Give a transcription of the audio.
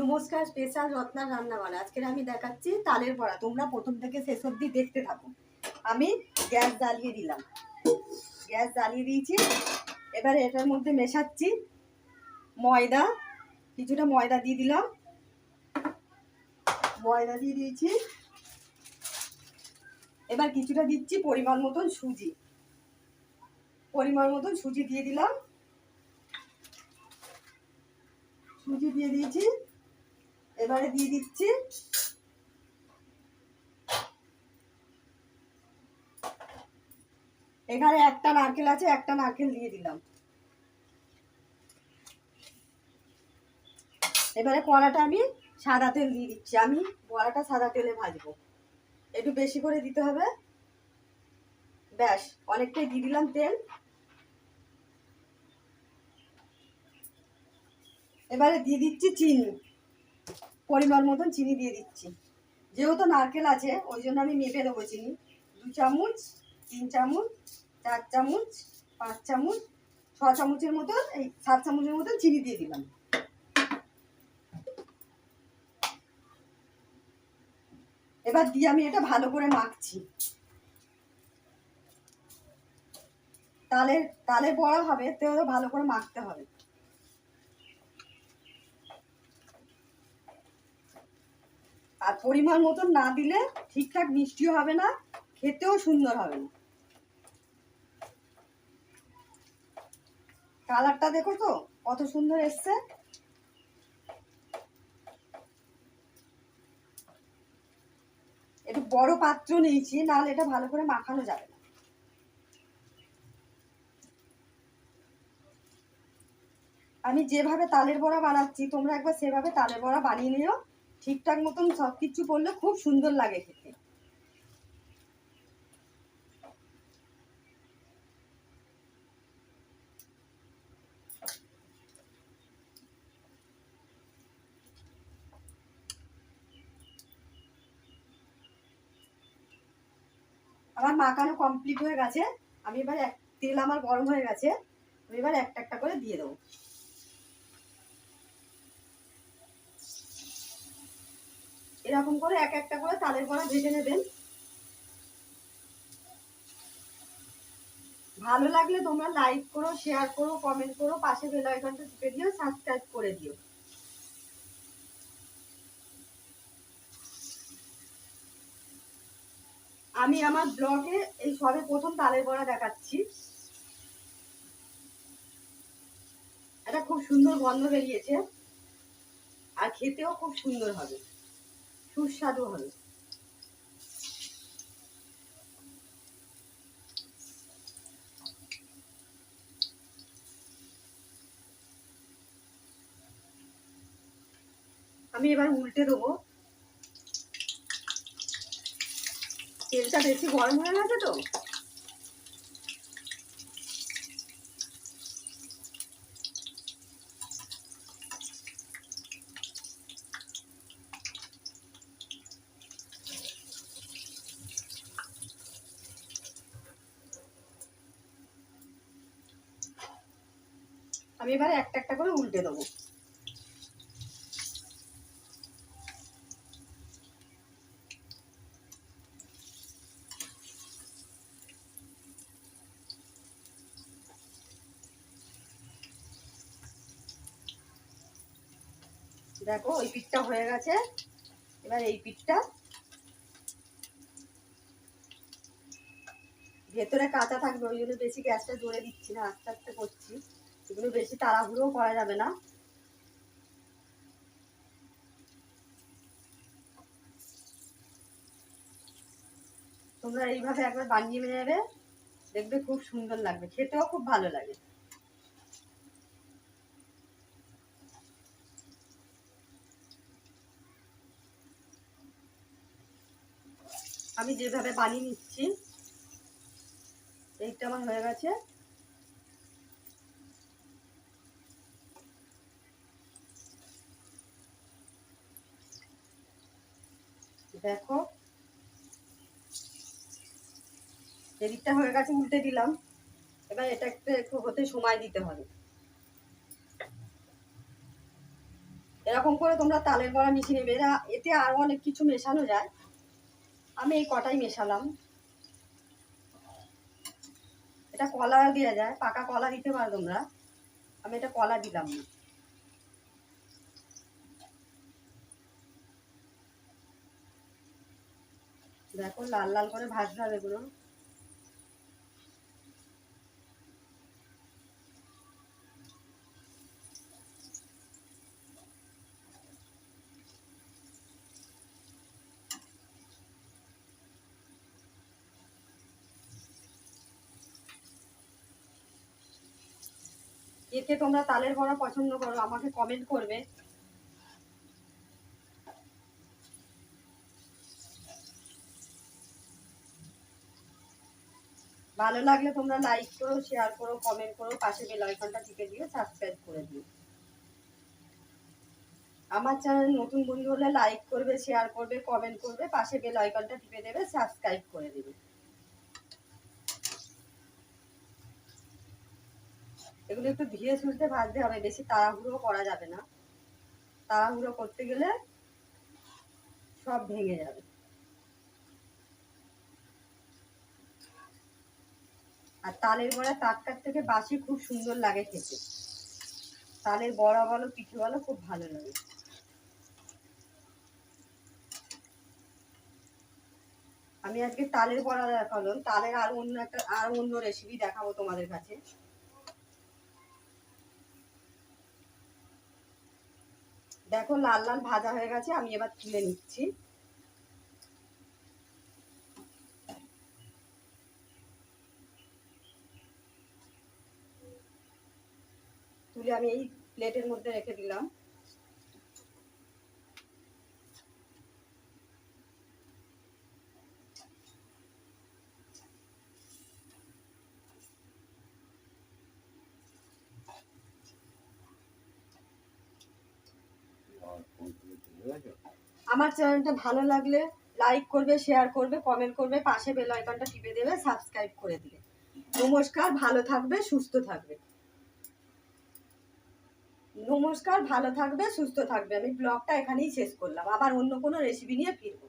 নমস্কার, স্পেশাল রত্নার রান্নাবাড়া। আজকে আমি দেখাচ্ছি তালের বড়া। তোমরা প্রথম থেকে শেষ অবধি দেখতে থাকো। আমি গ্যাস জ্বালিয়ে দিলাম, গ্যাস জ্বালিয়ে দিয়েছি। এবার এটার মধ্যে মেশাচ্ছি ময়দা, কিছুটা ময়দা দিয়ে দিলাম, ময়দা দিয়ে দিয়েছি। এবার কিছুটা দিচ্ছি পরিমাণ মতন সুজি, পরিমাণ মতন সুজি দিয়ে দিলাম, সুজি দিয়ে দিয়েছি। এবারে দিয়ে দিচ্ছি এখানে একটা নারকেল আছে, একটা নারকেল দিয়ে দিলাম। এবারে কড়াটা আমি সাদা তেল দিয়ে দিচ্ছি। আমি বড়াটা সাদা তেলে ভাজবো, একটু বেশি করে দিতে হবে। ব্যাস, অনেকটাই দিয়ে দিলাম তেল। এবারে দিয়ে দিচ্ছি চিনি, পরিমাণ মতন চিনি দিয়ে দিচ্ছি। যেহেতু নারকেল আছে ওই জন্য আমি মেপে দেবো চিনি। 2 চামচ, 3 চামচ, 4 চামচ, 5 চামচ, 6 চামচের মতন, এই 7 চামচের মতন চিনি দিয়ে দিলাম। এবার দিয়ে আমি এটা ভালো করে মাখছি। তালের বড়া হবে তো ভালো করে মাখতে হবে। আর পরিমাণ মতন না দিলে ঠিকঠাক মিষ্টিও হবে না, খেতেও সুন্দর হবে না। কালারটা দেখো তো কত সুন্দর এসছে। একটু বড় পাত্র নিয়েছি, নাহলে এটা ভালো করে মাখানো যাবে না। আমি যেভাবে তালের বড়া বানাচ্ছি তোমরা একবার সেভাবে তালের বড়া বানিয়ে নিও। ঠিকঠাক মতন সব কিছু করলে খুব সুন্দর লাগে খেতে। আমার মাখানো কমপ্লিট হয়ে গেছে। আমি এবার তেল আমার গরম হয়ে গেছে, আমি এবার একটা একটা করে দিয়ে দেবো। এরকম করে এক একটা করে তালের বড়া ভেজে নেবেন। ভালো লাগলে তোমরা লাইক করো, শেয়ার করো, কমেন্ট করো, পাশে বেল আইকনটা টিপে দিও, সাবস্ক্রাইব করে দিও। আমি আমার ব্লগে এই সবে প্রথম তালের বড়া দেখাচ্ছি। এটা খুব সুন্দর গন্ধ বেরিয়েছে, আর খেতেও খুব সুন্দর হবে, সুস্বাদু হবে। আমি এবার উল্টে দেবো। তেলটা বেশি গরম হয়ে গেছে তো, আমি এবার একটা একটা করে উল্টে দেবো। দেখো ওই পিঠটা হয়ে গেছে। এবার এই পিঠটা ভেতরে কাঁচা থাকবে, ওই জন্য বেশি গ্যাসটা জোরে দিচ্ছি না, আস্তে আস্তে করছি। এগুলো বেশি তাড়াহুড়ো করা যাবে না। তোমরা এইভাবে একবার বানিয়ে নেবে, দেখবে খুব সুন্দর লাগবে, খেতেও খুব ভালো লাগে। আমি যেভাবে বানিয়ে নিচ্ছি, এইটা আমার হয়ে গেছে। দেখো এদিকটা হয়ে গেছে, উল্টে দিলাম। এবার এটা একটু একটু হতে সময় দিতে হবে। এরকম করে তোমরা তালের বড়া মিশিয়ে নেবে। এতে আরও অনেক কিছু মেশানো যায়, আমি এই কটাই মেশালাম। এটা কলা দেওয়া যায়, পাকা কলা দিতে পারো তোমরা, আমি এটা কলা দিলাম না। দেখো লাল লাল করে ভাজতে হবে এগুলো। এতে তোমরা তালের বড়া পছন্দ করো আমাকে কমেন্ট করবে। ভালো লাগলে তোমরা লাইক করো, শেয়ার করো, কমেন্ট করো, পাশে বেল আইকনটা টিপে দিও, সাবস্ক্রাইব করে দিও। আমার চ্যানেল নতুন বন্ধু হলে লাইক করবে, শেয়ার করবে, কমেন্ট করবে, পাশে বেল আইকনটা টিপে দেবে, সাবস্ক্রাইব করে দেবে। এগুলো একটু ধীরে সুস্থে ভাজতে হবে, বেশি তাড়াহুড়ো করা যাবে না, তাড়াহুড়ো করতে গেলে সব ভেঙে যাবে। আর তালের বড়া টাটকার থেকে বাসি খুব সুন্দর লাগে খেতে, তালের বড়া বলো পিঠে বলো খুব ভালো লাগে। আমি আজকে তালের বড়া দেখালাম, তালের আর অন্য রেসিপি দেখাবো তোমাদের কাছে। দেখো লাল লাল ভাজা হয়ে গেছে, আমি এবার তুলে নিচ্ছি। তুলে আমি এই প্লেটের মধ্যে রেখে দিলাম। আমার চ্যানেলটা ভালো লাগলে লাইক করবে, শেয়ার করবে, কমেন্ট করবে, পাশে বেল আইকনটা টিপে দেবে, সাবস্ক্রাইব করে দিবে। নমস্কার, ভালো থাকবে, সুস্থ থাকবে। নমস্কার, ভালো থাকবে, সুস্থ থাকবে। আমি ব্লগটা এখানেই শেষ করলাম, আবার অন্য কোনো রেসিপি নিয়ে ফিরবো।